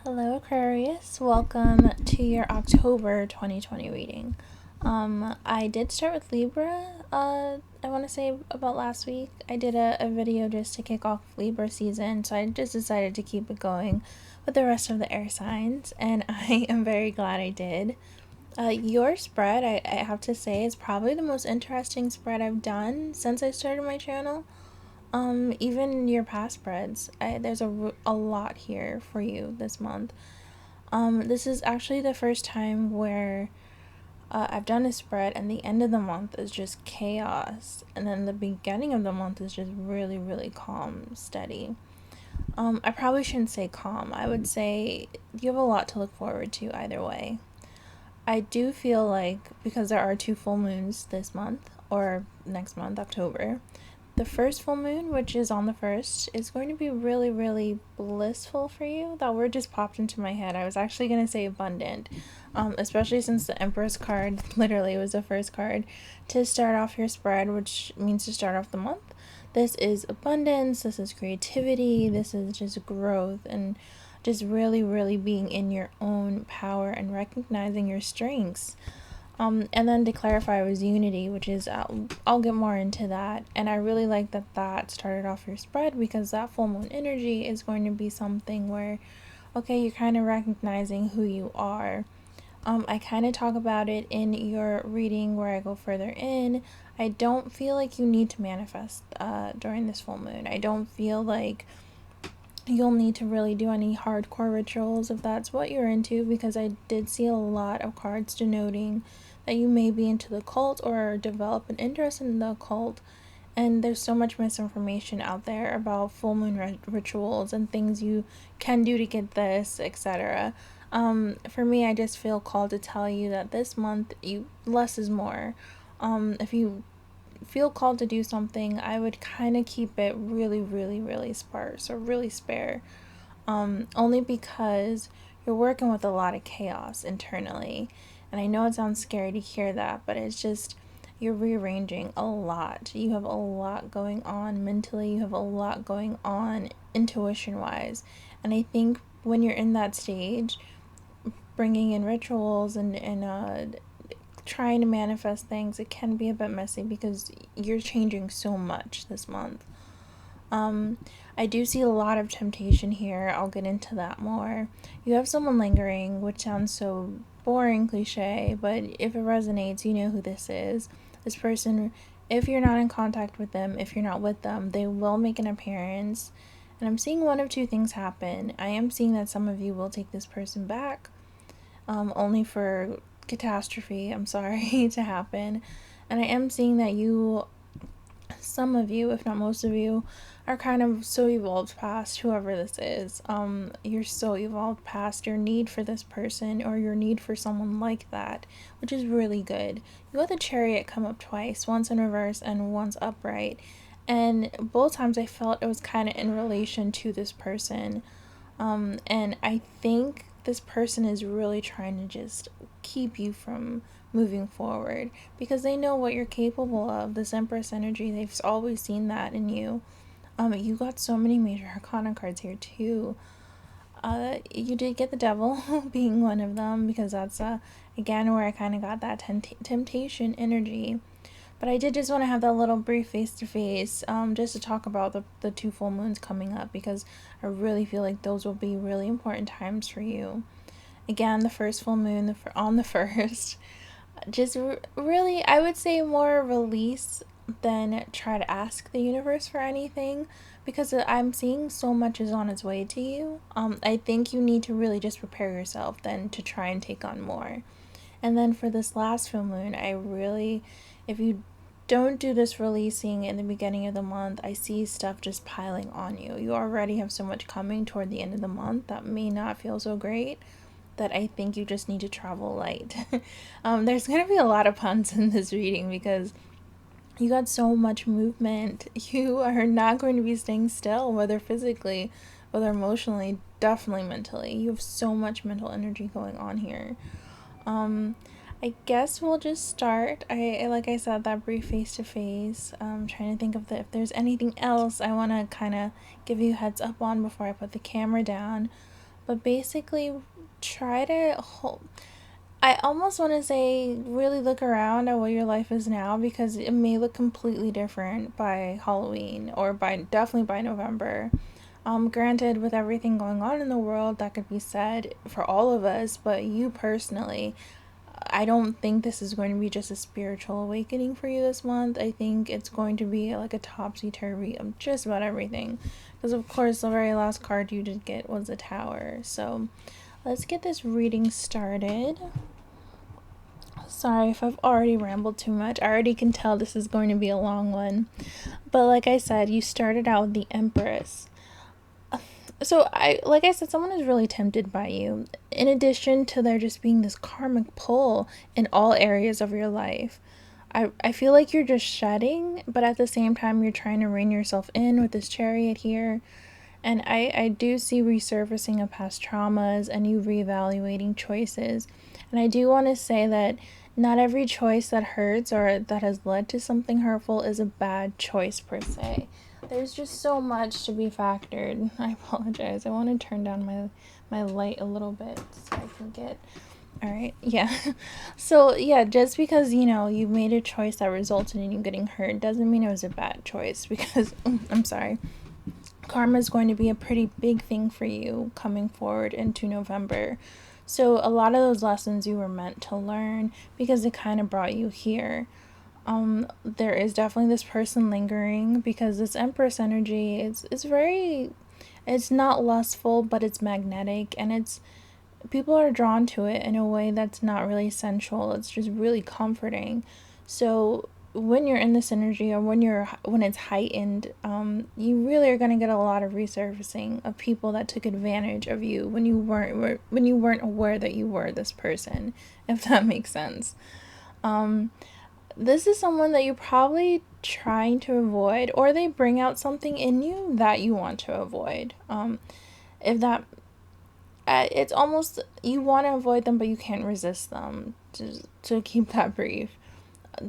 Hello, Aquarius. Welcome to your October 2020 reading. I did start with Libra, I want to say about last week. I did a video just to kick off Libra season, so I just decided to keep it going with the rest of the air signs, and I am very glad I did. Your spread, I have to say, is probably the most interesting spread I've done since I started my channel. Even your past spreads, there's a lot here for you this month. This is actually the first time where I've done a spread and the end of the month is just chaos, and then the beginning of the month is just really, really calm, steady. I probably shouldn't say calm. I would say you have a lot to look forward to either way. I do feel like because there are two full moons this month, or next month, October, the first full moon, which is on the 1st, is going to be really, really blissful for you. That word just popped into my head. I was actually going to say abundant, especially since the Empress card literally was the first card to start off your spread, which means to start off the month. This is abundance, this is creativity, this is just growth, and just really, really being in your own power and recognizing your strengths. And then to clarify was unity, which is, I'll get more into that. And I really like that started off your spread, because that full moon energy is going to be something where, okay, you're kind of recognizing who you are. I kind of talk about it in your reading where I go further in. I don't feel like you need to manifest during this full moon. I don't feel like you'll need to really do any hardcore rituals if that's what you're into, because I did see a lot of cards denoting that you may be into the cult or develop an interest in the occult. And there's so much misinformation out there about full moon rituals and things you can do to get this, etc. For me, I just feel called to tell you that this month, less is more. If you feel called to do something, I would kind of keep it really, really, really sparse or really spare. Only because you're working with a lot of chaos internally. And I know it sounds scary to hear that, but it's just you're rearranging a lot. You have a lot going on mentally, you have a lot going on intuition wise. And I think when you're in that stage, bringing in rituals and trying to manifest things, it can be a bit messy because you're changing so much this month. I do see a lot of temptation here. I'll get into that more. You have someone lingering, which sounds so boring, cliche, but if it resonates, you know who this is. This person, if you're not in contact with them, if you're not with them, they will make an appearance. And I'm seeing one of two things happen. I am seeing that some of you will take this person back, only for catastrophe, I'm sorry, to happen. And I am seeing that some of you, if not most of you, are kind of so evolved past whoever this is. You're so evolved past your need for this person or your need for someone like that, which is really good. You got the Chariot come up twice, once in reverse and once upright. And both times I felt it was kind of in relation to this person. And I think this person is really trying to just keep you from moving forward because they know what you're capable of. This Empress energy, they've always seen that in you. You got so many major arcana cards here too. You did get the Devil being one of them, because that's again where I kind of got that temptation energy. But I did just want to have that little brief face-to-face just to talk about the two full moons coming up, because I really feel like those will be really important times for you. Again, the first full moon on the 1st, just really, I would say more release than try to ask the universe for anything, because I'm seeing so much is on its way to you. I think you need to really just prepare yourself then to try and take on more. And then for this last full moon, if you don't do this releasing in the beginning of the month, I see stuff just piling on you. You already have so much coming toward the end of the month that may not feel so great, that I think you just need to travel light. There's going to be a lot of puns in this reading because you got so much movement. You are not going to be staying still, whether physically, whether emotionally, definitely mentally. You have so much mental energy going on here. I guess we'll just start. Like I said, that brief face-to-face. Trying to think of if there's anything else I want to kind of give you heads up on before I put the camera down. but basically try to I almost want to say really look around at what your life is now, because it may look completely different by Halloween, or by definitely by November. Granted, with everything going on in the world, that could be said for all of us, but you personally, I don't think this is going to be just a spiritual awakening for you this month. I think it's going to be like a topsy-turvy of just about everything. Because, of course, the very last card you did get was the Tower. So, let's get this reading started. Sorry if I've already rambled too much. I already can tell this is going to be a long one. But like I said, you started out with the Empress. So like I said, someone is really tempted by you. In addition to there just being this karmic pull in all areas of your life. I feel like you're just shedding, but at the same time you're trying to rein yourself in with this Chariot here. And I do see resurfacing of past traumas and you reevaluating choices. And I do want to say that not every choice that hurts or that has led to something hurtful is a bad choice per se. There's just so much to be factored. I apologize. I want to turn down my light a little bit so I can get... Alright, yeah. So, yeah, just because, you made a choice that resulted in you getting hurt doesn't mean it was a bad choice, because... I'm sorry. Karma is going to be a pretty big thing for you coming forward into November. So a lot of those lessons you were meant to learn because it kind of brought you here. There is definitely this person lingering because this Empress energy is very, it's not lustful, but it's magnetic, and people are drawn to it in a way that's not really sensual. It's just really comforting. So when you're in this energy, or when it's heightened, you really are going to get a lot of resurfacing of people that took advantage of you when you weren't aware that you were this person, if that makes sense. This is someone that you're probably trying to avoid, or they bring out something in you that you want to avoid. If that it's almost, you want to avoid them, but you can't resist them, to keep that brief.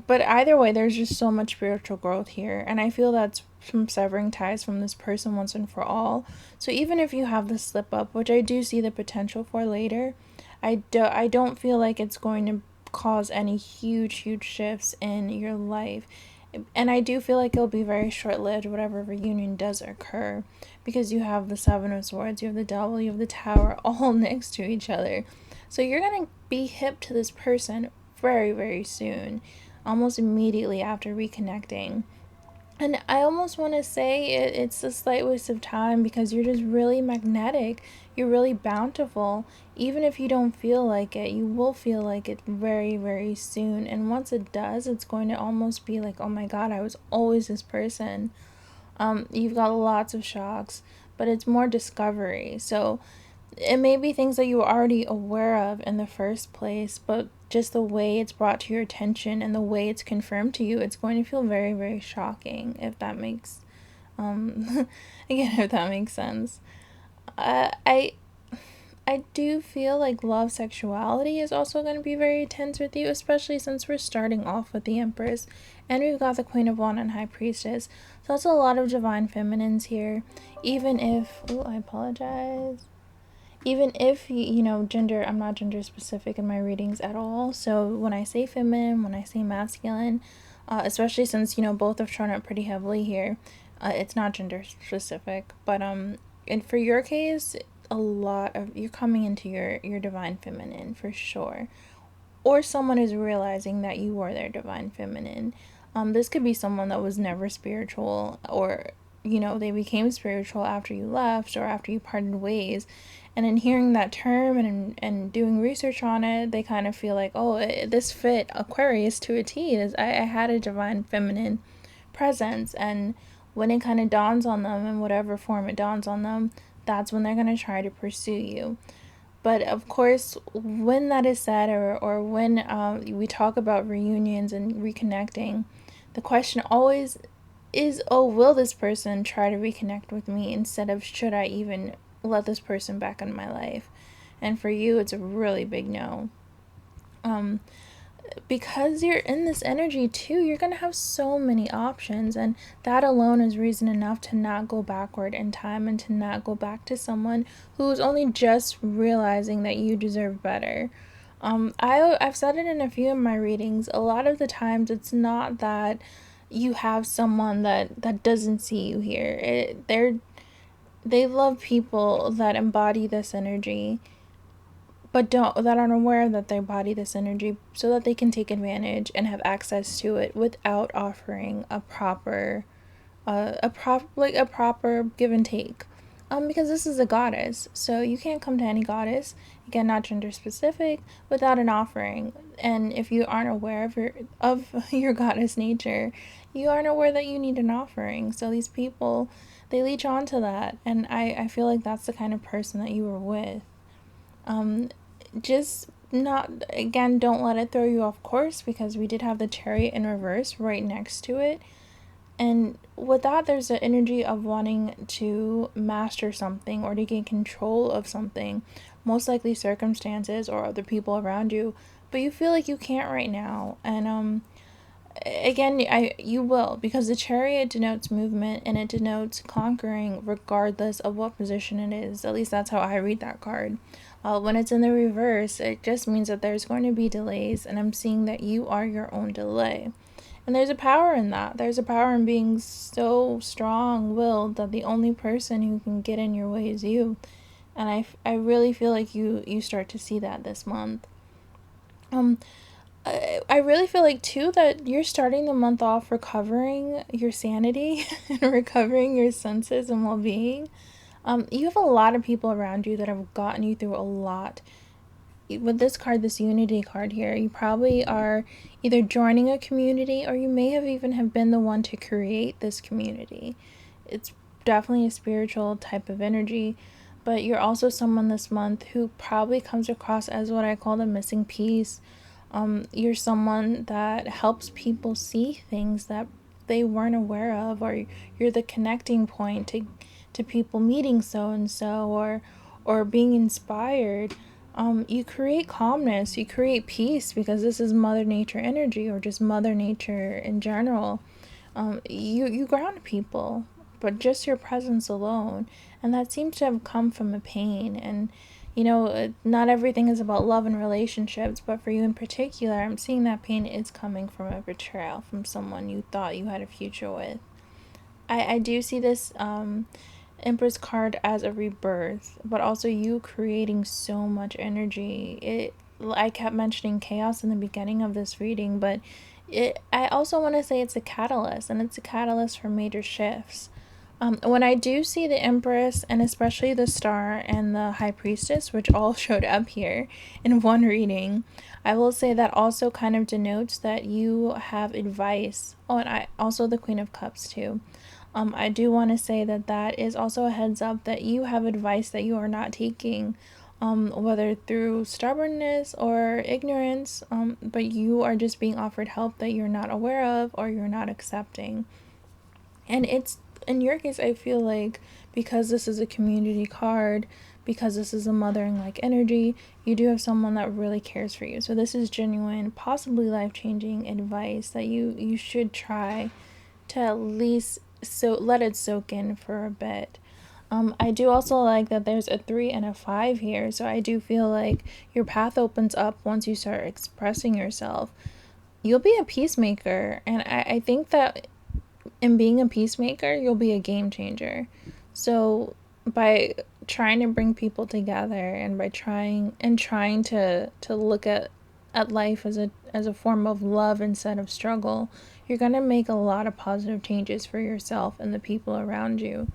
But either way, there's just so much spiritual growth here, and I feel that's from severing ties from this person once and for all. So even if you have the slip up, which I do see the potential for later, I don't feel like it's going to cause any huge shifts in your life. And I do feel like it'll be very short-lived, whatever reunion does occur, because you have the Seven of Swords, you have the Devil, you have the Tower, all next to each other. So you're going to be hip to this person very soon, almost immediately after reconnecting. And I almost want to say it's a slight waste of time, because you're just really magnetic. You're really bountiful. Even if you don't feel like it, you will feel like it very soon. And once it does, it's going to almost be like, oh my god, I was always this person. You've got lots of shocks, but it's more discovery. So it may be things that you were already aware of in the first place, but just the way it's brought to your attention and the way it's confirmed to you, it's going to feel very shocking, if that makes again, if that makes sense. I do feel like love sexuality is also going to be very intense with you, especially since we're starting off with the Empress and we've got the Queen of Wands and High Priestess. So that's a lot of divine feminines here. Even if, I apologize. Even if, gender, I'm not gender specific in my readings at all. So when I say feminine, when I say masculine, especially since, both have shown up pretty heavily here, it's not gender specific. But and for your case, a lot of, you're coming into your divine feminine for sure. Or someone is realizing that you are their divine feminine. This could be someone that was never spiritual, or, they became spiritual after you left or after you parted ways. And in hearing that term and doing research on it, they kind of feel like, oh, this fit Aquarius to a T. I had a divine feminine presence. And when it kind of dawns on them, in whatever form it dawns on them, that's when they're going to try to pursue you. But of course, when that is said, or when we talk about reunions and reconnecting, the question always is, oh, will this person try to reconnect with me, instead of should I even let this person back in my life? And for you, it's a really big no. because you're in this energy too, you're going to have so many options, and that alone is reason enough to not go backward in time and to not go back to someone who's only just realizing that you deserve better. I've said it in a few of my readings. A lot of the times, it's not that you have someone that doesn't see you here. They love people that embody this energy, but don't that aren't aware that they embody this energy, so that they can take advantage and have access to it without offering a proper a proper give and take. Because this is a goddess, so you can't come to any goddess, again, not gender specific, without an offering. And if you aren't aware of your goddess nature, you aren't aware that you need an offering. So these people, they leech onto that, and I feel like that's the kind of person that you were with. Just not, again, don't let it throw you off course, because we did have the Chariot in reverse right next to it. And with that, there's the energy of wanting to master something or to gain control of something, most likely circumstances or other people around you, but you feel like you can't right now. And again, you will, because the Chariot denotes movement and it denotes conquering regardless of what position it is. At least that's how I read that card. When it's in the reverse, it just means that there's going to be delays, and I'm seeing that you are your own delay. And there's a power in that. There's a power in being so strong-willed that the only person who can get in your way is you. And I really feel like you start to see that this month. I really feel like too that you're starting the month off recovering your sanity and recovering your senses and well-being. You have a lot of people around you that have gotten you through a lot. With this card, this unity card here, you probably are either joining a community, or you may have even have been the one to create this community. It's definitely a spiritual type of energy, but you're also someone this month who probably comes across as what I call the missing piece. You're someone that helps people see things that they weren't aware of, or you're the connecting point to people meeting so and so, or being inspired. You create calmness, you create peace, because this is Mother Nature energy, or just Mother Nature in general. You ground people, but just your presence alone, and that seems to have come from a pain. And not everything is about love and relationships, but for you in particular, I'm seeing that pain is coming from a betrayal from someone you thought you had a future with. I do see this Empress card as a rebirth, but also you creating so much energy. I kept mentioning chaos in the beginning of this reading, but I also want to say it's a catalyst, and it's a catalyst for major shifts. When I do see the Empress, and especially the Star and the High Priestess, which all showed up here in one reading, I will say that also kind of denotes that you have advice. Oh, and I also the Queen of Cups too. I do want to say that is also a heads up that you have advice that you are not taking, whether through stubbornness or ignorance, but you are just being offered help that you're not aware of or you're not accepting. And it's, in your case, I feel like because this is a community card, because this is a mothering-like energy, you do have someone that really cares for you. So this is genuine, possibly life-changing advice that you should try to at least let it soak in for a bit. I do also like that there's a 3 and a 5 here, so I do feel like your path opens up once you start expressing yourself. You'll be a peacemaker, and I think that in being a peacemaker, you'll be a game changer. So by trying to bring people together, and by trying to look at life as a form of love instead of struggle, you're going to make a lot of positive changes for yourself and the people around you.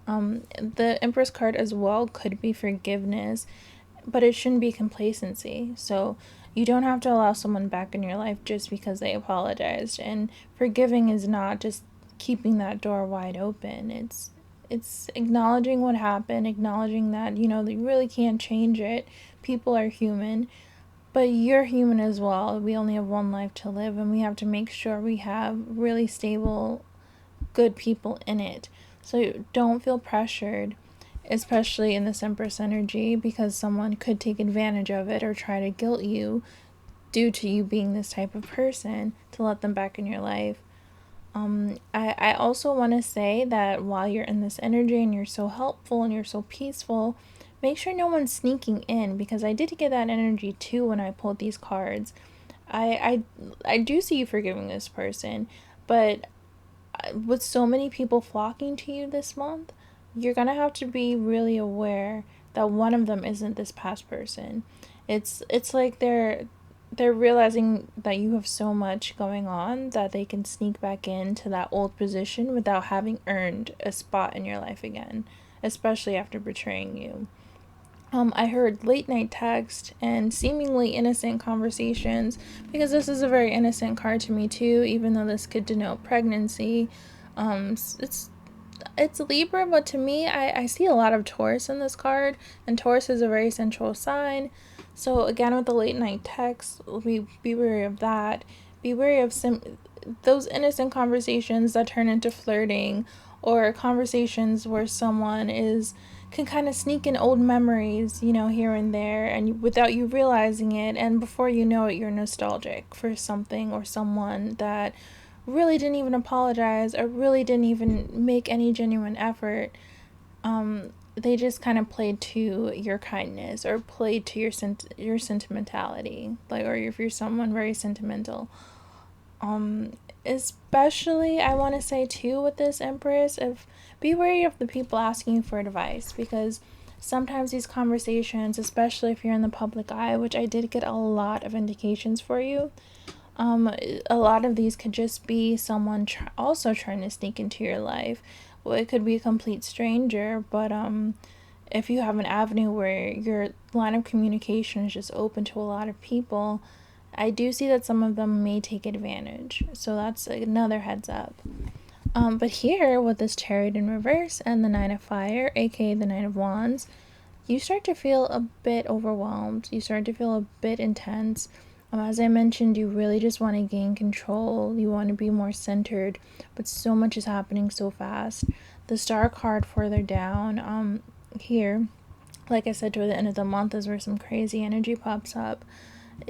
The Empress card as well could be forgiveness, but it shouldn't be complacency. So you don't have to allow someone back in your life just because they apologized. And forgiving is not just keeping that door wide open. It's acknowledging what happened, acknowledging that, you really can't change it. People are human, but you're human as well. We only have one life to live, and we have to make sure we have really stable, good people in it. So don't feel pressured, especially in this Empress energy, because someone could take advantage of it or try to guilt you. due to you being this type of person, to let them back in your life. I also want to say that while you're in this energy and you're so helpful and you're so peaceful, make sure no one's sneaking in, because I did get that energy too when I pulled these cards. I do see you forgiving this person, but with so many people flocking to you this month, you're gonna have to be really aware that one of them isn't this past person. It's like they're realizing that you have so much going on that they can sneak back into that old position without having earned a spot in your life again, especially after betraying you. I heard late night text and seemingly innocent conversations, because this is a very innocent card to me too, even though this could denote pregnancy. It's Libra, but to me, I see a lot of Taurus in this card, and Taurus is a very sensual sign. So again, with the late night texts, be wary of that. Be wary of those innocent conversations that turn into flirting, or conversations where someone can kind of sneak in old memories, here and there, and without you realizing it, and before you know it, you're nostalgic for something or someone that really didn't even apologize or really didn't even make any genuine effort. They just kind of played to your kindness or played to your sentimentality, like, or if you're someone very sentimental. Especially I want to say too with this Empress, if be wary of the people asking you for advice, because sometimes these conversations, especially if you're in the public eye, which I did get a lot of indications for you, a lot of these could just be someone also trying to sneak into your life. Well, it could be a complete stranger, but if you have an avenue where your line of communication is just open to a lot of people, I do see that some of them may take advantage. So that's another heads up. But here, with this Chariot in reverse and the Nine of Fire, aka the Nine of Wands, you start to feel a bit overwhelmed. You start to feel a bit intense. As I mentioned, you really just want to gain control. You want to be more centered, but so much is happening so fast. The Star card further down, here, like I said, toward the end of the month is where some crazy energy pops up.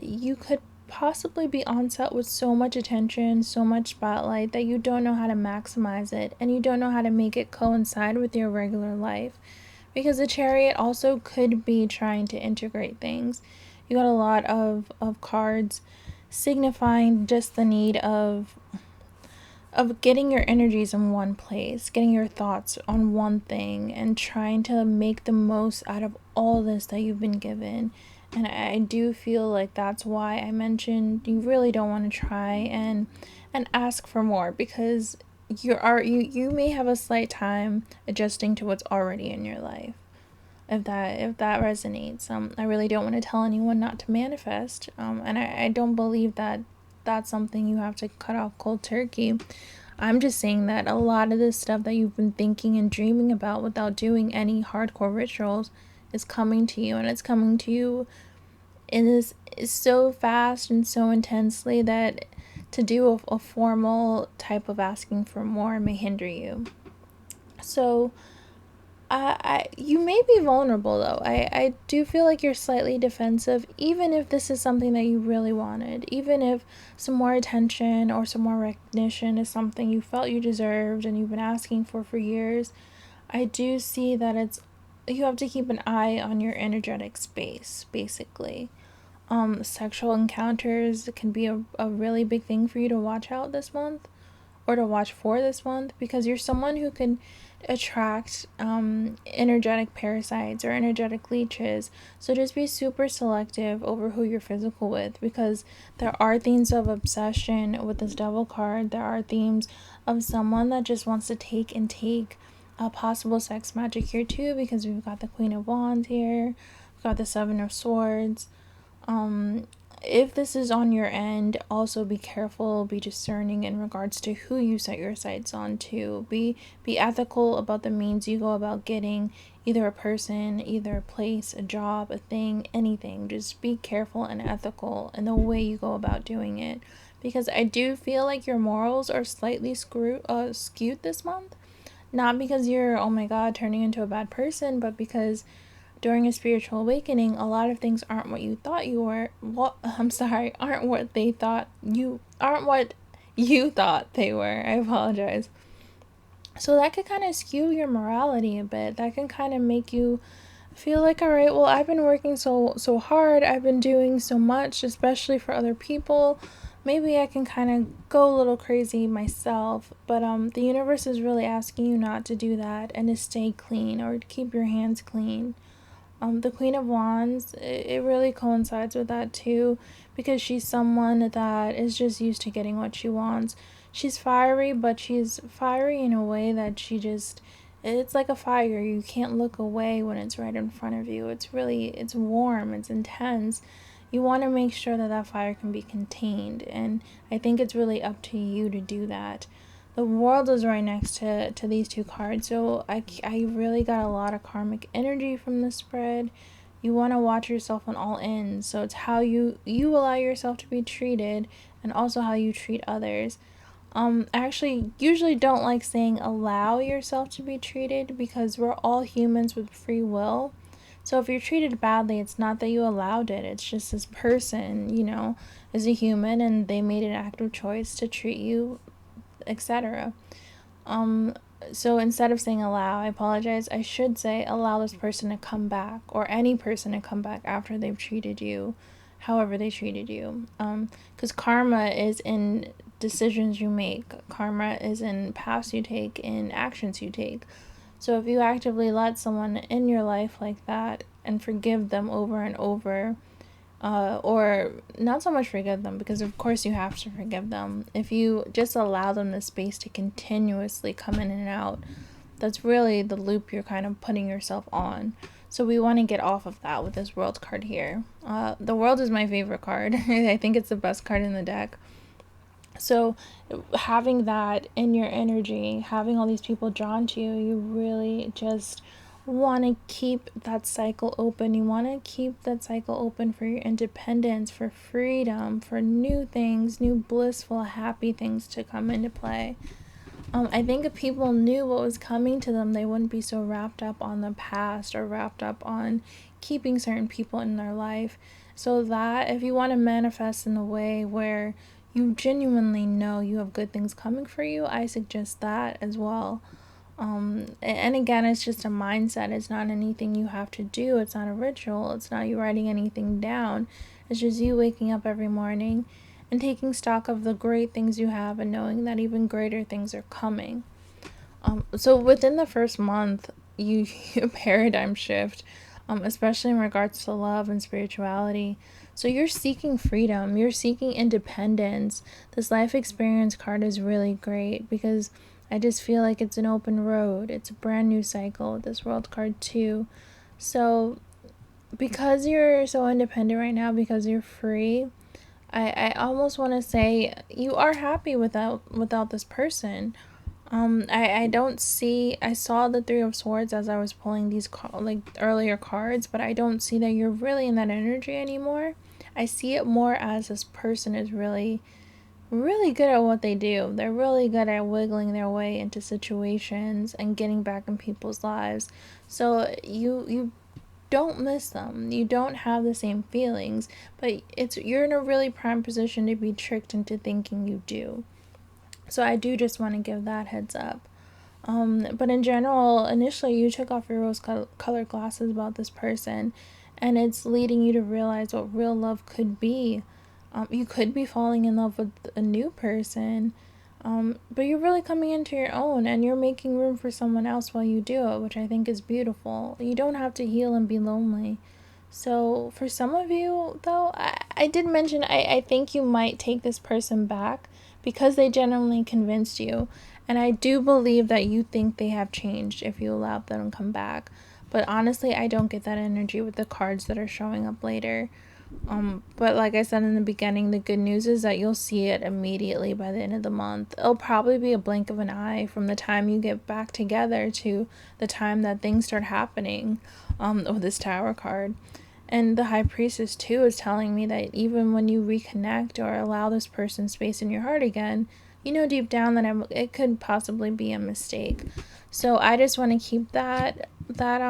You could possibly be on set with so much attention, so much spotlight, that you don't know how to maximize it, and you don't know how to make it coincide with your regular life. Because the Chariot also could be trying to integrate things. You got a lot of cards signifying just the need of getting your energies in one place, getting your thoughts on one thing, and trying to make the most out of all this that you've been given. And I do feel like that's why I mentioned you really don't want to try and ask for more, because you may have a slight time adjusting to what's already in your life. If that resonates, I really don't want to tell anyone not to manifest, and I don't believe that that's something you have to cut off cold turkey. I'm just saying that a lot of this stuff that you've been thinking and dreaming about without doing any hardcore rituals is coming to you, and it's coming to you in this is so fast and so intensely that to do a formal type of asking for more may hinder you. So you may be vulnerable though. I do feel like you're slightly defensive, even if this is something that you really wanted. Even if some more attention or some more recognition is something you felt you deserved and you've been asking for years. I do see that you have to keep an eye on your energetic space, basically. Sexual encounters can be a really big thing for you to watch out this month, or to watch for this month, because you're someone who can attract energetic parasites or energetic leeches. So just be super selective over who you're physical with, because there are themes of obsession with this Devil card. There are themes of someone that just wants to take possible sex magic here too, because we've got the Queen of Wands here, we've got the Seven of Swords. If this is on your end, also be careful, be discerning in regards to who you set your sights on to. Be ethical about the means you go about getting either a person, either a place, a job, a thing, anything. Just be careful and ethical in the way you go about doing it, because I do feel like your morals are slightly skewed this month. Not because you're, oh my god, turning into a bad person, but because during a spiritual awakening, a lot of things aren't what you thought you were. Aren't what they thought you aren't what you thought they were. I apologize. So that could kind of skew your morality a bit. That can kind of make you feel like, all right, well, I've been working so hard. I've been doing so much, especially for other people. Maybe I can kind of go a little crazy myself, but the universe is really asking you not to do that and to stay clean or to keep your hands clean. The Queen of Wands, it really coincides with that too, because she's someone that is just used to getting what she wants. She's fiery, but she's fiery in a way that it's like a fire. You can't look away when it's right in front of you. It's warm, it's intense. You want to make sure that fire can be contained, and I think it's really up to you to do that. The world is right next to these two cards, so I really got a lot of karmic energy from this spread. You want to watch yourself on all ends, so it's how you allow yourself to be treated, and also how you treat others. I actually usually don't like saying allow yourself to be treated, because we're all humans with free will. So if you're treated badly, it's not that you allowed it. It's just this person, is a human, and they made an active choice to treat you, etc. So instead of saying allow, I apologize, I should say allow this person to come back, or any person to come back after they've treated you however they treated you. Because karma is in decisions you make. Karma is in paths you take, in actions you take. So if you actively let someone in your life like that and forgive them over and over, or not so much forgive them, because of course you have to forgive them. If you just allow them the space to continuously come in and out, that's really the loop you're kind of putting yourself on. So we want to get off of that with this World card here. The World is my favorite card. I think it's the best card in the deck. So having that in your energy, having all these people drawn to you, you really just want to keep that cycle open. You want to keep that cycle open for your independence, for freedom, for new things, new blissful, happy things to come into play. I think if people knew what was coming to them, they wouldn't be so wrapped up on the past or wrapped up on keeping certain people in their life. So that if you want to manifest in a way where you genuinely know you have good things coming for you, I suggest that as well. And again, it's just a mindset. It's not anything you have to do. It's not a ritual. It's not you writing anything down. It's just you waking up every morning and taking stock of the great things you have and knowing that even greater things are coming. So within the first month, you paradigm shift, especially in regards to love and spirituality. So you're seeking freedom, you're seeking independence. This life experience card is really great because I just feel like it's an open road. It's a brand new cycle with this World card too. So because you're so independent right now, because you're free, I almost want to say you are happy without this person. I saw the Three of Swords as I was pulling these earlier cards, but I don't see that you're really in that energy anymore. I see it more as this person is really, really good at what they do. They're really good at wiggling their way into situations and getting back in people's lives. So you don't miss them. You don't have the same feelings, but you're in a really prime position to be tricked into thinking you do. So I do just want to give that heads up. But in general, initially you took off your rose-colored glasses about this person, and it's leading you to realize what real love could be. You could be falling in love with a new person, but you're really coming into your own, and you're making room for someone else while you do it, which I think is beautiful. You don't have to heal and be lonely. So for some of you, though, I did mention I think you might take this person back because they genuinely convinced you. And I do believe that you think they have changed if you allow them to come back. But honestly, I don't get that energy with the cards that are showing up later. But like I said in the beginning, the good news is that you'll see it immediately by the end of the month. It'll probably be a blink of an eye from the time you get back together to the time that things start happening, with this Tower card. And the High Priestess too is telling me that even when you reconnect or allow this person space in your heart again, you know deep down that it could possibly be a mistake. So I just want to keep that that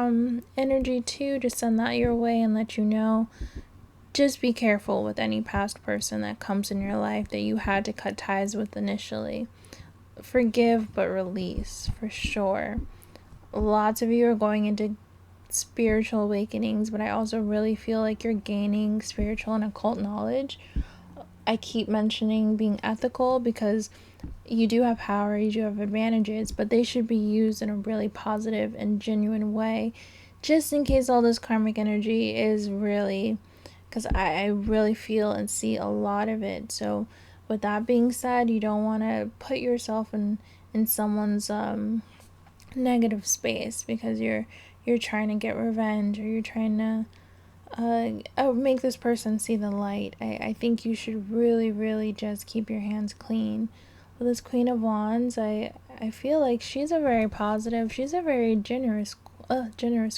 energy too, to send that your way and let you know, just be careful with any past person that comes in your life that you had to cut ties with initially. Forgive but release, for sure. Lots of you are going into spiritual awakenings, but I also really feel like you're gaining spiritual and occult knowledge. I keep mentioning being ethical because you do have power, you do have advantages, but they should be used in a really positive and genuine way, just in case all this karmic energy is really, because I really feel and see a lot of it. So with that being said, you don't want to put yourself in someone's negative space because you're trying to get revenge, or you're trying to make this person see the light. I think you should really, really just keep your hands clean. With this Queen of Wands, I feel like she's a very positive, she's a very generous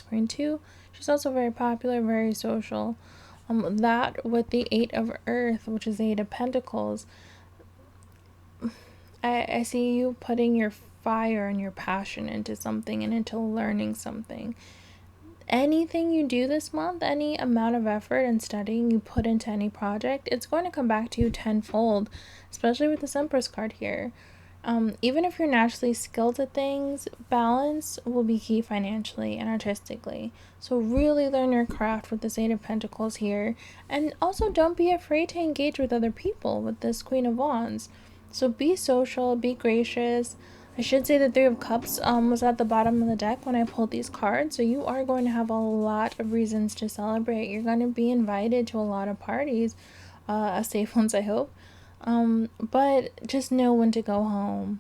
queen too. She's also very popular, very social. That with the Eight of Earth, which is the Eight of Pentacles, I see you putting your fire and your passion into something and into learning something. Anything you do this month, any amount of effort and studying you put into any project, it's going to come back to you tenfold, especially with this Empress card here. Even if you're naturally skilled at things, balance will be key financially and artistically. So really learn your craft with this Eight of Pentacles here. And also don't be afraid to engage with other people with this Queen of Wands. So be social, be gracious. I should say the Three of Cups was at the bottom of the deck when I pulled these cards. So you are going to have a lot of reasons to celebrate. You're going to be invited to a lot of parties, safe ones, I hope. But just know when to go home,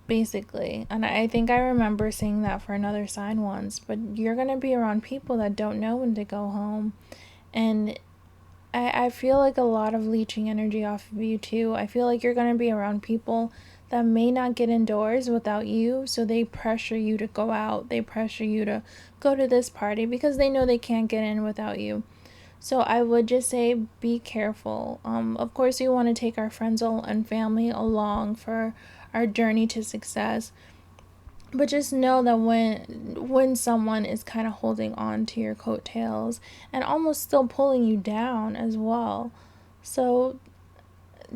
basically. And I think I remember saying that for another sign once, but you're going to be around people that don't know when to go home. And I feel like a lot of leeching energy off of you too. I feel like you're going to be around people that may not get indoors without you, so they pressure you to go out. They pressure you to go to this party because they know they can't get in without you. So I would just say be careful. Of course, we want to take our friends and family along for our journey to success. But just know that when someone is kind of holding on to your coattails and almost still pulling you down as well. So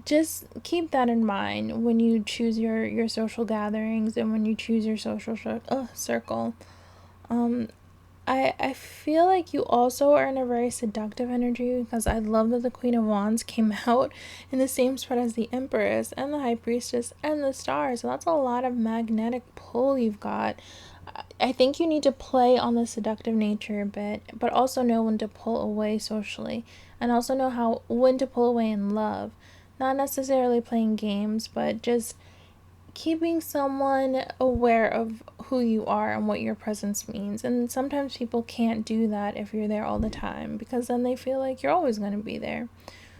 just keep that in mind when you choose your social gatherings and when you choose your social circle. I feel like you also are in a very seductive energy, because I love that the Queen of Wands came out in the same spot as the Empress and the High Priestess and the Star. So that's a lot of magnetic pull you've got. I think you need to play on the seductive nature a bit, but also know when to pull away socially, and also know when to pull away in love. Not necessarily playing games, but just keeping someone aware of who you are and what your presence means. And sometimes people can't do that if you're there all the time, because then they feel like you're always going to be there.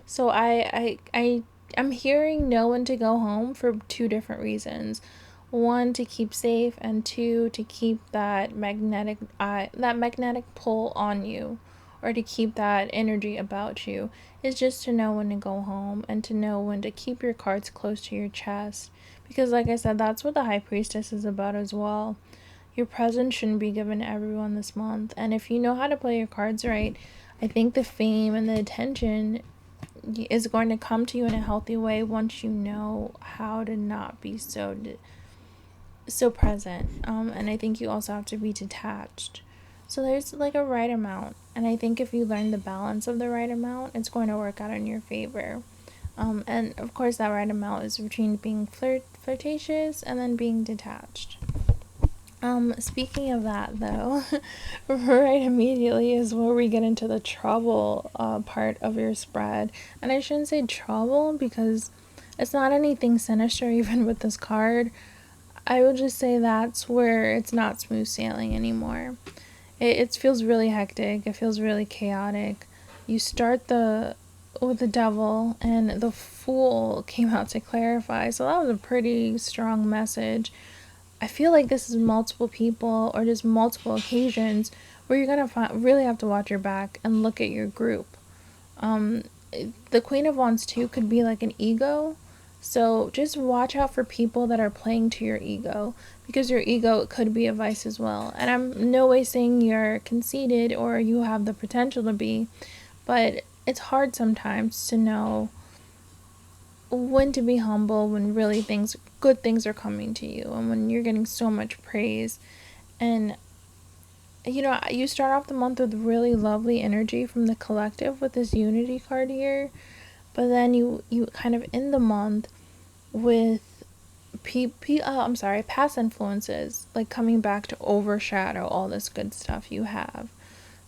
So I'm hearing know when to go home for two different reasons. One, to keep safe, and two, to keep that magnetic pull on you, or to keep that energy about you, is just to know when to go home and to know when to keep your cards close to your chest. Because like I said, that's what the High Priestess is about as well. Your presence shouldn't be given to everyone this month. And if you know how to play your cards right, I think the fame and the attention is going to come to you in a healthy way once you know how to not be so present. And I think you also have to be detached. So there's like a right amount. And I think if you learn the balance of the right amount, it's going to work out in your favor. And of course that right amount is between being flirtatious and then being detached. Speaking of that though, right immediately is where we get into the trouble part of your spread. And I shouldn't say trouble because it's not anything sinister even with this card. I would just say that's where it's not smooth sailing anymore. It feels really hectic. It feels really chaotic. You start with the devil, and the Fool came out to clarify. So that was a pretty strong message. I feel like this is multiple people or just multiple occasions where you're going to really have to watch your back and look at your group. The Queen of Wands too could be like an ego. So just watch out for people that are playing to your ego, because your ego could be a vice as well. And I'm no way saying you're conceited or you have the potential to be, but it's hard sometimes to know when to be humble, when really good things are coming to you, and when you're getting so much praise. And you start off the month with really lovely energy from the collective with this unity card here, but then you kind of end the month with past influences like coming back to overshadow all this good stuff you have.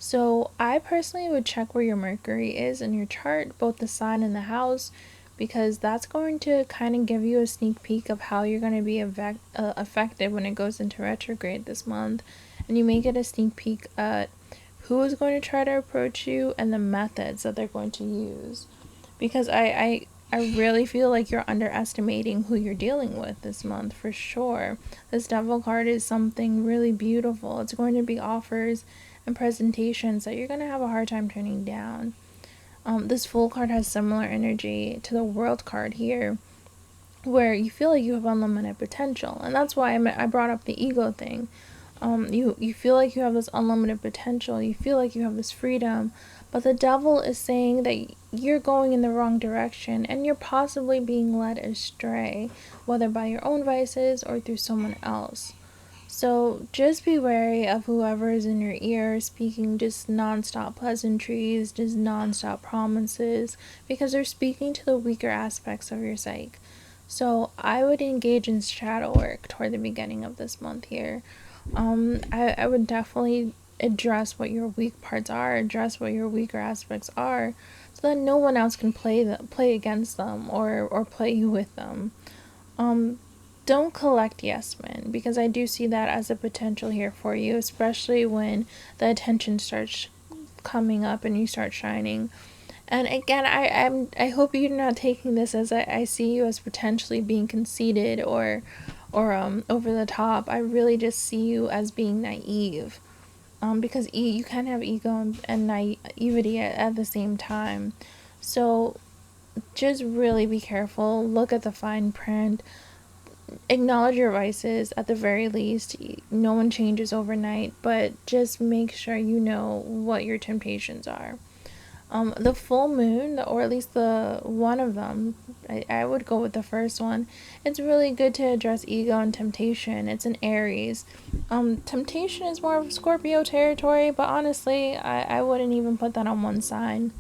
So I personally would check where your Mercury is in your chart, both the sign and the house, because that's going to kind of give you a sneak peek of how you're going to be affected when it goes into retrograde this month. And you may get a sneak peek at who is going to try to approach you and the methods that they're going to use. Because I really feel like you're underestimating who you're dealing with this month for sure. This Devil card is something really beautiful. It's going to be offers and presentations that you're going to have a hard time turning down. This Fool card has similar energy to the World card here, where you feel like you have unlimited potential. And that's why I brought up the ego thing. You feel like you have this unlimited potential. You feel like you have this freedom. But the Devil is saying that you're going in the wrong direction and you're possibly being led astray, whether by your own vices or through someone else. So just be wary of whoever is in your ear speaking just nonstop pleasantries, just nonstop promises, because they're speaking to the weaker aspects of your psyche. So I would engage in shadow work toward the beginning of this month here. I would definitely address what your weak parts are, address what your weaker aspects are, so that no one else can play against them or play you with them. Don't collect yes men, because I do see that as a potential here for you, especially when the attention starts coming up and you start shining. And again, I hope you're not taking this as I see you as potentially being conceited or over the top. I really just see you as being naive. Because you can have ego and naivety at the same time. So just really be careful. Look at the fine print. Acknowledge your vices at the very least. No one changes overnight, but just make sure you know what your temptations are. The full moon, or at least the one of them, I would go with the first one. It's really good to address ego and temptation. It's an Aries. Temptation is more of Scorpio territory, but honestly, I wouldn't even put that on one side.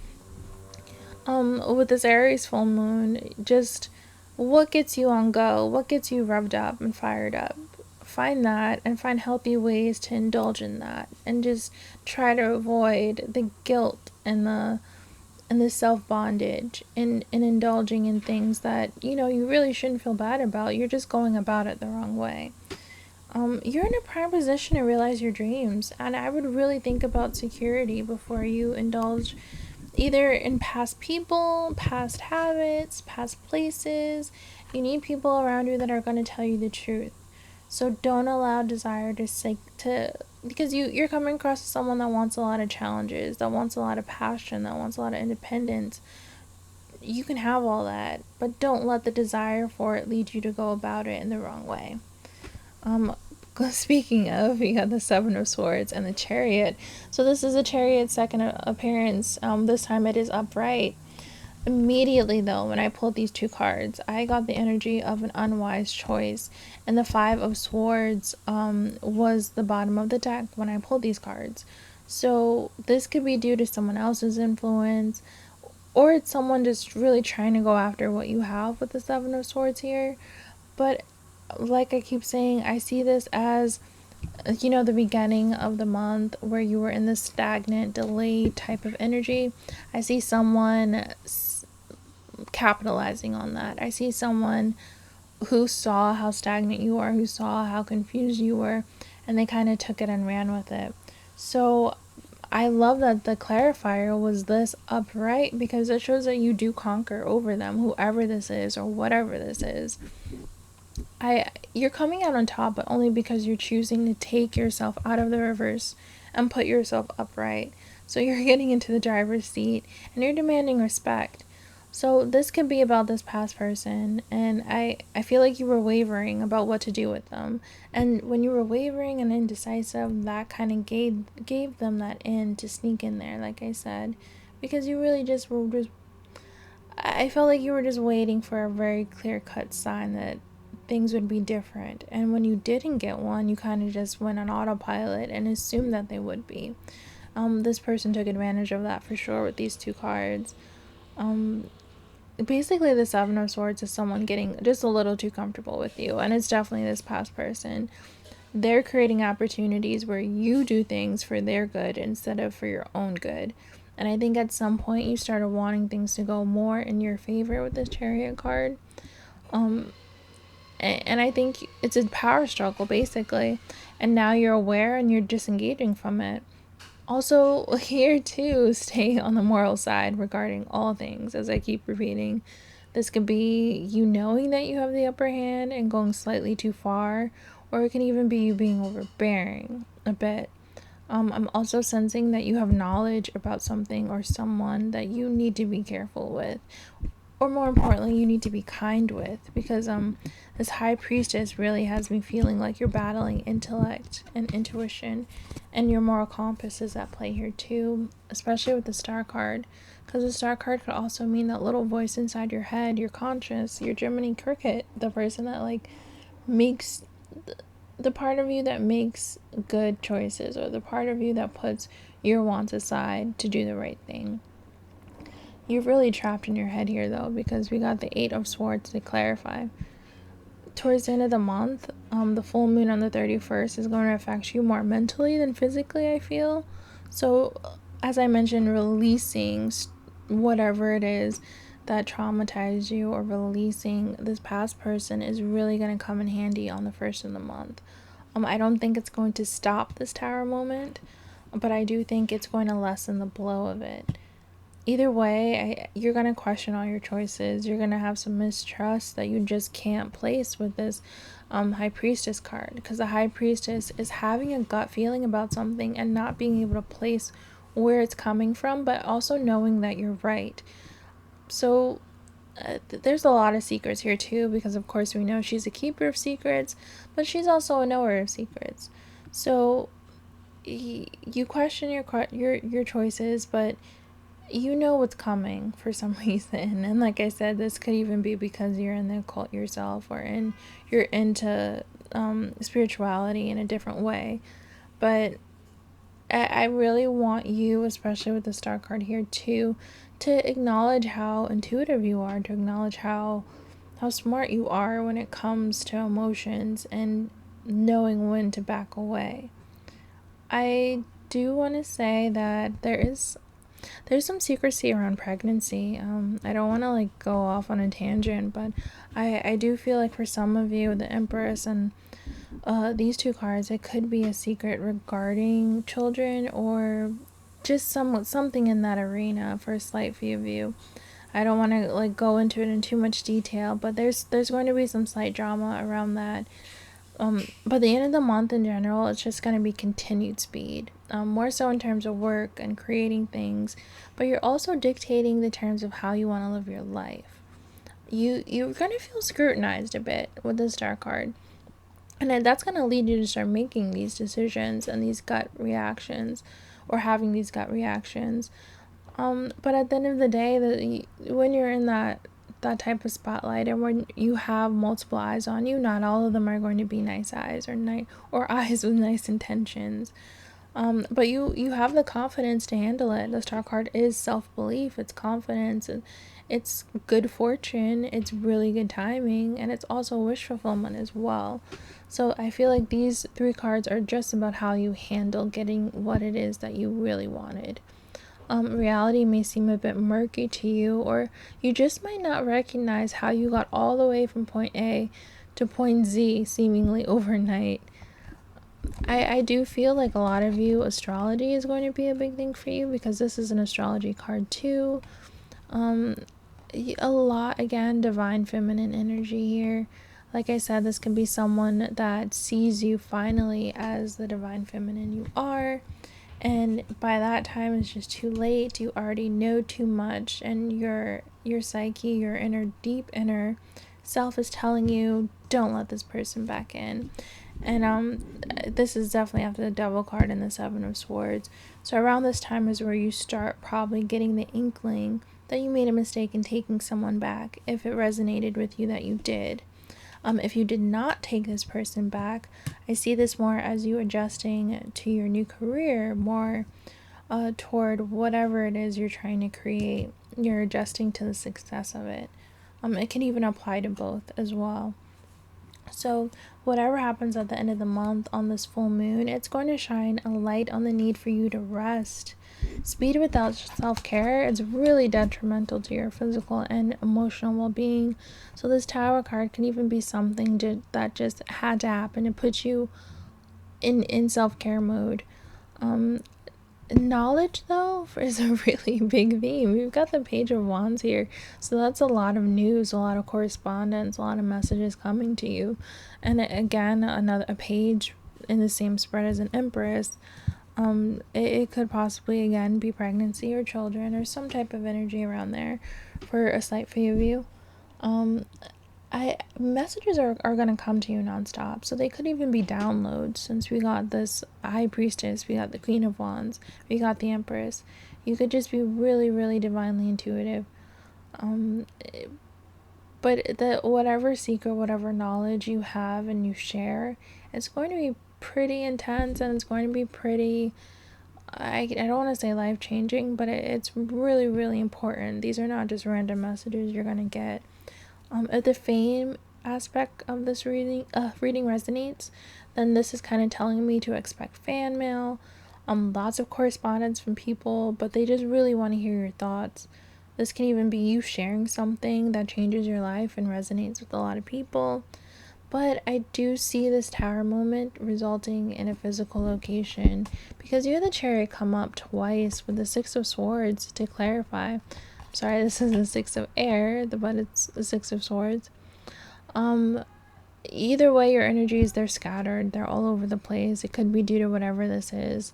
With this Aries full moon, just what gets you on go, what gets you revved up and fired up. Find that and find healthy ways to indulge in that, and just try to avoid the guilt and the self-bondage and indulging in things that you really shouldn't feel bad about. You're just going about it the wrong way. You're in a prime position to realize your dreams, and I would really think about security before you indulge either in past people, past habits, past places. You need people around you that are going to tell you the truth. So don't allow desire to because you're coming across as someone that wants a lot of challenges, that wants a lot of passion, that wants a lot of independence. You can have all that, but don't let the desire for it lead you to go about it in the wrong way. Speaking of, we got the Seven of Swords and the Chariot. So this is a Chariot's second appearance. This time it is upright. Immediately though, when I pulled these two cards, I got the energy of an unwise choice, and the Five of Swords was the bottom of the deck when I pulled these cards. So this could be due to someone else's influence, or it's someone just really trying to go after what you have with the Seven of Swords here. But like I keep saying, I see this as the beginning of the month where you were in this stagnant, delayed type of energy. I see someone capitalizing on that. I see someone who saw how stagnant you are, who saw how confused you were, and they kind of took it and ran with it. So I love that the clarifier was this upright, because it shows that you do conquer over them, whoever this is or whatever this is. You're coming out on top, but only because you're choosing to take yourself out of the reverse and put yourself upright. So you're getting into the driver's seat and you're demanding respect. So this could be about this past person, and I feel like you were wavering about what to do with them. And when you were wavering and indecisive, that kind of gave them that in to sneak in there, like I said, because you really just were just, I felt like you were just waiting for a very clear-cut sign that things would be different. And when you didn't get one, you kind of just went on autopilot and assumed that they would be. This person took advantage of that for sure with these two cards. Basically, the Seven of Swords is someone getting just a little too comfortable with you, and it's definitely this past person. They're creating opportunities where you do things for their good instead of for your own good. And I think at some point you started wanting things to go more in your favor with this Chariot card. And I think it's a power struggle, basically. And now you're aware and you're disengaging from it. Also, here too, stay on the moral side regarding all things, as I keep repeating. This could be you knowing that you have the upper hand and going slightly too far, or it can even be you being overbearing a bit. I'm also sensing that you have knowledge about something or someone that you need to be careful with, or more importantly, you need to be kind with, because this High Priestess really has me feeling like you're battling intellect and intuition, and your moral compass is at play here too, especially with the Star card, because the Star card could also mean that little voice inside your head, your conscious, your Gemini Cricket, the person that like makes the part of you that makes good choices, or the part of you that puts your wants aside to do the right thing. You're really trapped in your head here, though, because we got the Eight of Swords to clarify. Towards the end of the month, the full moon on the 31st is going to affect you more mentally than physically, I feel. So, as I mentioned, releasing whatever it is that traumatized you, or releasing this past person, is really going to come in handy on the first of the month. I don't think it's going to stop this Tower moment, but I do think it's going to lessen the blow of it. Either way, you're going to question all your choices. You're going to have some mistrust that you just can't place with this High Priestess card, because the High Priestess is having a gut feeling about something and not being able to place where it's coming from, but also knowing that you're right. So there's a lot of secrets here too, because of course we know she's a keeper of secrets, but she's also a knower of secrets. So you question your choices, but you know what's coming for some reason. And like I said, this could even be because you're in the occult yourself, or you're into spirituality in a different way. But I really want you, especially with the Star card here too, to acknowledge how intuitive you are, to acknowledge how smart you are when it comes to emotions and knowing when to back away. I do want to say that there's some secrecy around pregnancy. I don't want to like go off on a tangent, but I do feel like for some of you, the Empress and these two cards, it could be a secret regarding children, or just something in that arena for a slight few of you. I don't want to like go into it in too much detail, but there's going to be some slight drama around that. By the end of the month in general, it's just going to be continued speed, more so in terms of work and creating things, but you're also dictating the terms of how you want to live your life. You're going to feel scrutinized a bit with the Star card, and that's going to lead you to start making these decisions and these gut reactions, or having these gut reactions. But at the end of the day, when you're in that type of spotlight, and when you have multiple eyes on you, not all of them are going to be nice eyes, or eyes with nice intentions. But you have the confidence to handle it. The Star card is self-belief, it's confidence, it's good fortune, it's really good timing, and it's also wish fulfillment as well. So I feel like these three cards are just about how you handle getting what it is that you really wanted. Reality may seem a bit murky to you, or you just might not recognize how you got all the way from point A to point Z seemingly overnight. I do feel like a lot of you, astrology is going to be a big thing for you, because this is an astrology card too. A lot, again, divine feminine energy here. Like I said, this can be someone that sees you finally as the divine feminine you are, and by that time it's just too late. You already know too much, and your psyche, your deep inner self is telling you, don't let this person back in. And this is definitely after the Devil card and the Seven of Swords. So around this time is where you start probably getting the inkling that you made a mistake in taking someone back, if it resonated with you that you did. If you did not take this person back, I see this more as you adjusting to your new career, more toward whatever it is you're trying to create. You're adjusting to the success of it. It can even apply to both as well. So whatever happens at the end of the month on this full moon, it's going to shine a light on the need for you to rest. Speed without self-care is really detrimental to your physical and emotional well-being. So this Tower card can even be something that just had to happen. It puts you in self-care mode. Knowledge, though, is a really big theme. We've got the Page of Wands here, so that's a lot of news, a lot of correspondence, a lot of messages coming to you. And again, a page in the same spread as an Empress. It could possibly again be pregnancy or children or some type of energy around there for a slight preview. Messages are going to come to you nonstop, so they could even be downloads. Since we got this High Priestess, we got the Queen of Wands, we got the Empress. You could just be really, really divinely intuitive. But whatever secret, whatever knowledge you have and you share, it's going to be pretty intense, and it's going to be pretty, I don't want to say life-changing, but it's really, really important. These are not just random messages you're going to get. If the fame aspect of this reading resonates, then this is kind of telling me to expect fan mail, lots of correspondence from people, but they just really want to hear your thoughts. This can even be you sharing something that changes your life and resonates with a lot of people. But I do see this Tower moment resulting in a physical location, because you had the Chariot come up twice with the Six of Swords to clarify. Sorry, this is the Six of Air, but it's the Six of Swords. Either way, your energies, they're scattered. They're all over the place. It could be due to whatever this is.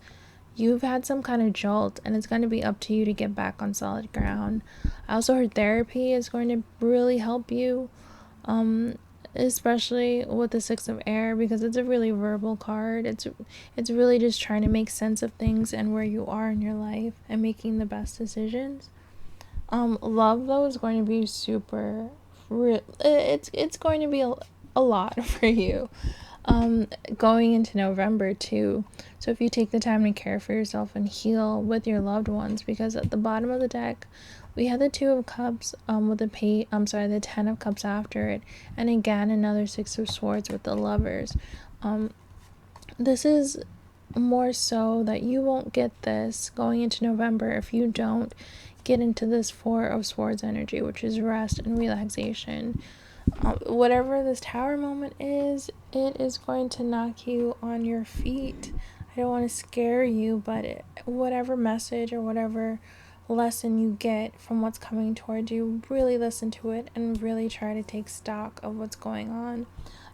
You've had some kind of jolt, and it's going to be up to you to get back on solid ground. I also heard therapy is going to really help you, especially with the Six of Air, because it's a really verbal card. It's really just trying to make sense of things and where you are in your life and making the best decisions. Love, though, is going to be super it's going to be a lot for you going into November too. So if you take the time to care for yourself and heal with your loved ones, because at the bottom of the deck we have the Two of Cups with the Ten of Cups after it, and again another Six of Swords with the Lovers. This is more so that you won't get this going into November if you don't get into this Four of Swords energy, which is rest and relaxation. Whatever this Tower moment is, it is going to knock you on your feet. I don't want to scare you, but whatever message or whatever lesson you get from what's coming towards you, really listen to it and really try to take stock of what's going on.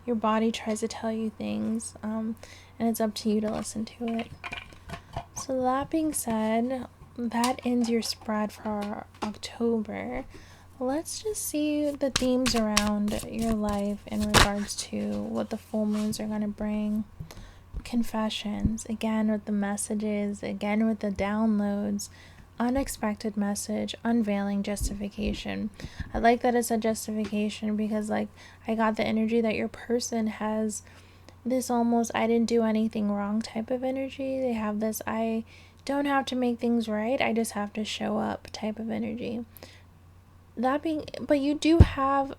Your body tries to tell you things, and it's up to you to listen to it. So that being said, that ends your spread for October. Let's just see the themes around your life in regards to what the full moons are going to bring. Confessions, again with the messages, again with the downloads, unexpected message, unveiling, justification. I like that it's a justification, because I got the energy that your person has this almost I didn't do anything wrong type of energy. They have this I don't have to make things right, I just have to show up type of energy. But you do have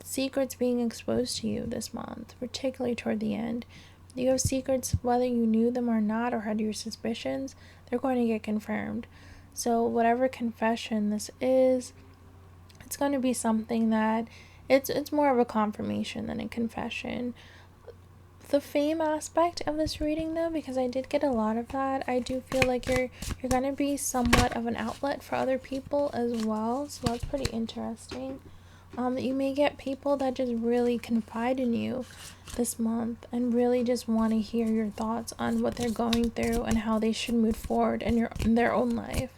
secrets being exposed to you this month, particularly toward the end. You have secrets, whether you knew them or not, or had your suspicions, they're going to get confirmed. So whatever confession this is, it's going to be something that it's more of a confirmation than a confession. The fame aspect of this reading, though, because I did get a lot of that, I do feel like you're going to be somewhat of an outlet for other people as well, so that's pretty interesting. You may get people that just really confide in you this month and really just want to hear your thoughts on what they're going through and how they should move forward in their own life.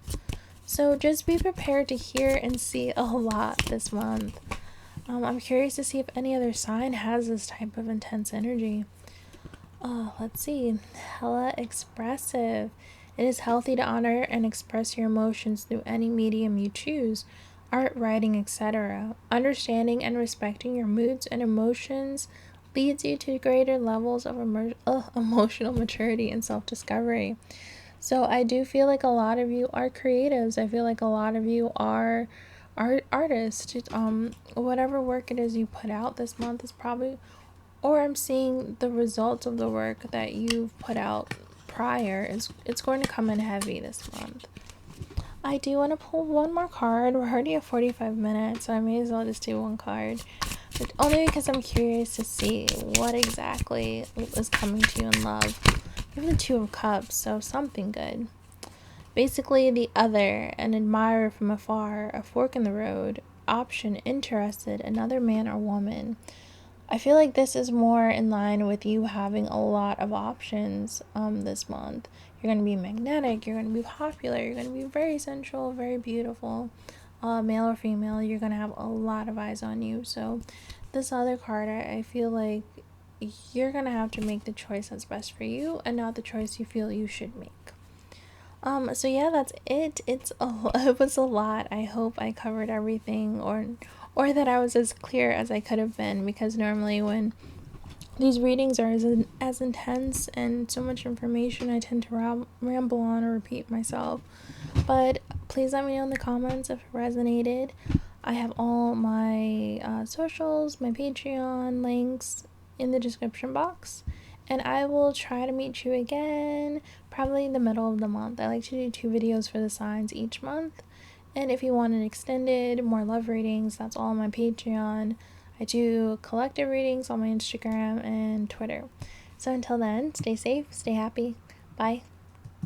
So just be prepared to hear and see a lot this month. I'm curious to see if any other sign has this type of intense energy. Let's see. Hella expressive. It is healthy to honor and express your emotions through any medium you choose, art, writing, etc. Understanding and respecting your moods and emotions leads you to greater levels of emotional maturity and self-discovery. So I do feel like a lot of you are creatives. I feel like a lot of you are artists. Whatever work it is you put out this month is probably, or I'm seeing the results of the work that you've put out prior is it's going to come in heavy this month. I do want to pull one more card. We're already at 45 minutes, so I may as well just do one card. But only because I'm curious to see what exactly is coming to you in love. You have the Two of Cups, so something good. Basically, the other, an admirer from afar, a fork in the road, option, interested, another man or woman. I feel like this is more in line with you having a lot of options this month. You're going to be magnetic, you're going to be popular, you're going to be very sensual, very beautiful. Male or female, you're going to have a lot of eyes on you. So this other card, I feel like you're going to have to make the choice that's best for you and not the choice you feel you should make. So yeah, that's it. It was a lot. I hope I covered everything or that I was as clear as I could have been, because normally when these readings are as intense and so much information, I tend to ramble on or repeat myself. But please let me know in the comments if it resonated. I have all my socials, my Patreon links in the description box. And I will try to meet you again probably in the middle of the month. I like to do 2 videos for the signs each month. And if you want an extended, more love readings, that's all on my Patreon. I do collective readings on my Instagram and Twitter. So until then, stay safe, stay happy. Bye.